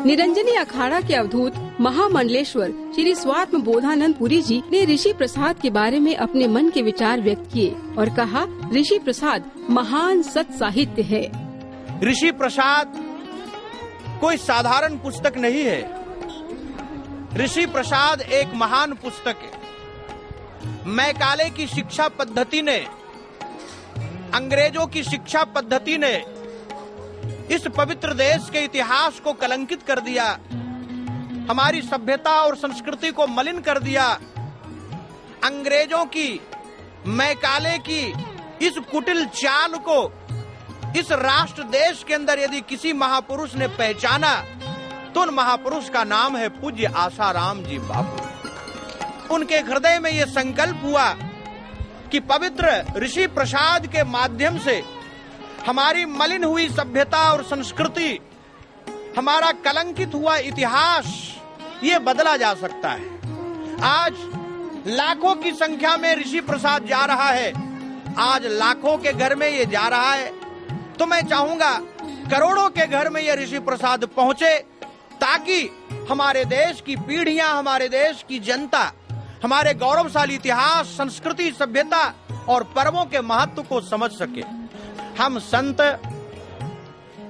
निरंजनी अखाड़ा के अवधूत महामंडलेश्वर श्री स्वात्म बोधानंद पुरी जी ने ऋषि प्रसाद के बारे में अपने मन के विचार व्यक्त किए और कहा, ऋषि प्रसाद महान सत साहित्य है। ऋषि प्रसाद कोई साधारण पुस्तक नहीं है। ऋषि प्रसाद एक महान पुस्तक है। मैकाले की शिक्षा पद्धति ने, अंग्रेजों की शिक्षा पद्धति ने इस पवित्र देश के इतिहास को कलंकित कर दिया, हमारी सभ्यता और संस्कृति को मलिन कर दिया। अंग्रेजों की, मैकाले की इस कुटिल चाल को इस राष्ट्र देश के अंदर यदि किसी महापुरुष ने पहचाना तो उन महापुरुष का नाम है पूज्य आसाराम जी बापू। उनके हृदय में यह संकल्प हुआ कि पवित्र ऋषि प्रसाद के माध्यम से हमारी मलिन हुई सभ्यता और संस्कृति, हमारा कलंकित हुआ इतिहास, ये बदला जा सकता है। आज लाखों की संख्या में ऋषि प्रसाद जा रहा है, आज लाखों के घर में ये जा रहा है, तो मैं चाहूंगा करोड़ों के घर में ये ऋषि प्रसाद पहुंचे, ताकि हमारे देश की पीढ़ियां, हमारे देश की जनता हमारे गौरवशाली इतिहास, संस्कृति, सभ्यता और पर्वों के महत्व को समझ सके। हम संत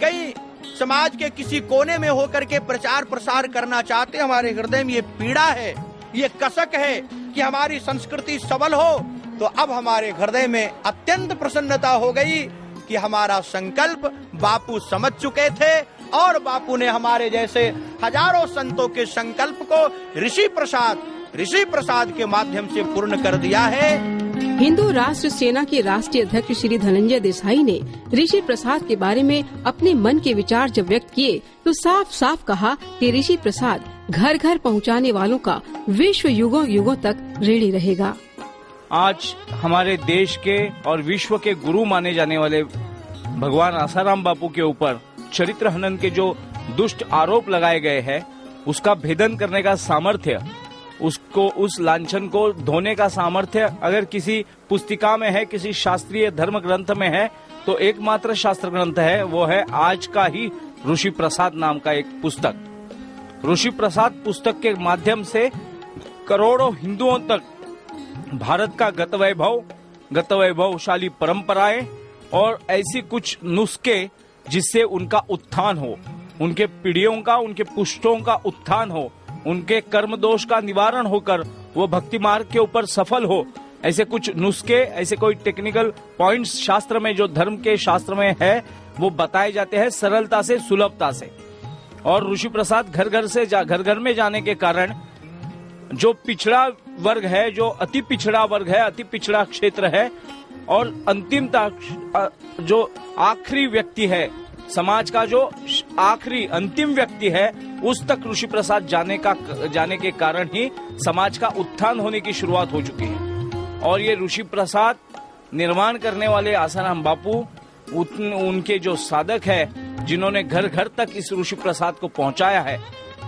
कई समाज के किसी कोने में होकर के प्रचार प्रसार करना चाहते, हमारे हृदय में ये पीड़ा है, ये कसक है कि हमारी संस्कृति सबल हो। तो अब हमारे हृदय में अत्यंत प्रसन्नता हो गई कि हमारा संकल्प बापू समझ चुके थे और बापू ने हमारे जैसे हजारों संतों के संकल्प को ऋषि प्रसाद के माध्यम से पूर्ण कर दिया है। हिंदू राष्ट्र सेना के राष्ट्रीय अध्यक्ष श्री धनंजय देसाई ने ऋषि प्रसाद के बारे में अपने मन के विचार जब व्यक्त किए तो साफ साफ कहा कि ऋषि प्रसाद घर घर पहुंचाने वालों का विश्व युगों युगों तक ऋणी रहेगा। आज हमारे देश के और विश्व के गुरु माने जाने वाले भगवान आसाराम बापू के ऊपर चरित्र हनन के जो दुष्ट आरोप लगाए गए हैं, उसका भेदन करने का सामर्थ्य, उसको, उस लांछन को धोने का सामर्थ्य अगर किसी पुस्तिका में है, किसी शास्त्रीय धर्म ग्रंथ में है, तो एकमात्र शास्त्र ग्रंथ है, वो है आज का ही ऋषि प्रसाद नाम का एक पुस्तक। ऋषि प्रसाद पुस्तक के माध्यम से करोड़ों हिंदुओं तक भारत का गत वैभवशाली परंपराएं और ऐसी कुछ नुस्खे जिससे उनका उत्थान हो, उनके पीढ़ियों का, उनके पुष्टों का उत्थान हो, उनके कर्म दोष का निवारण होकर वो भक्ति मार्ग के ऊपर सफल हो, ऐसे कुछ नुस्खे, ऐसे कोई टेक्निकल पॉइंट्स शास्त्र में, जो धर्म के शास्त्र में है, वो बताए जाते हैं सरलता से, सुलभता से। और ऋषि प्रसाद घर घर में जाने के कारण जो पिछड़ा वर्ग है, जो अति पिछड़ा वर्ग है, अति पिछड़ा क्षेत्र है और अंतिमता, जो आखिरी व्यक्ति है, समाज का जो आखिरी अंतिम व्यक्ति है, उस तक ऋषि प्रसाद जाने के कारण ही समाज का उत्थान होने की शुरुआत हो चुकी है। और ये ऋषि प्रसाद निर्माण करने वाले आसाराम बापू, उनके जो साधक है, जिन्होंने घर घर तक इस ऋषि प्रसाद को पहुंचाया है,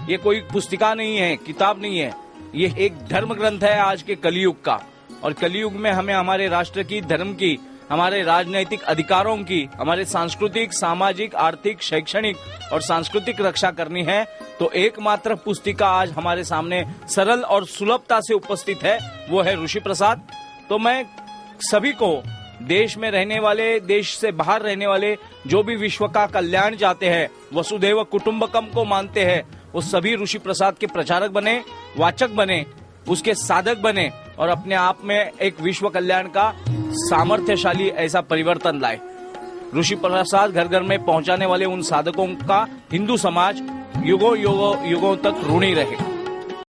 ये कोई पुस्तिका नहीं है, किताब नहीं है, ये एक धर्म ग्रंथ है आज के कलयुग का। और कलयुग में हमें हमारे राष्ट्र की, धर्म की, हमारे राजनैतिक अधिकारों की, हमारे सांस्कृतिक, सामाजिक, आर्थिक, शैक्षणिक और सांस्कृतिक रक्षा करनी है, तो एकमात्र पुस्तिका आज हमारे सामने सरल और सुलभता से उपस्थित है, वो है ऋषि प्रसाद। तो मैं सभी को, देश में रहने वाले, देश से बाहर रहने वाले, जो भी विश्व का कल्याण चाहते हैं, वसुधैव कुटुंबकम को मानते हैं, वो सभी ऋषि प्रसाद के प्रचारक बने, वाचक बने, उसके साधक बने और अपने आप में एक विश्व कल्याण का सामर्थ्यशाली ऐसा परिवर्तन लाए। ऋषि प्रसाद घर घर में पहुंचाने वाले उन साधकों का हिंदू समाज युगों तक ऋणी रहेगा।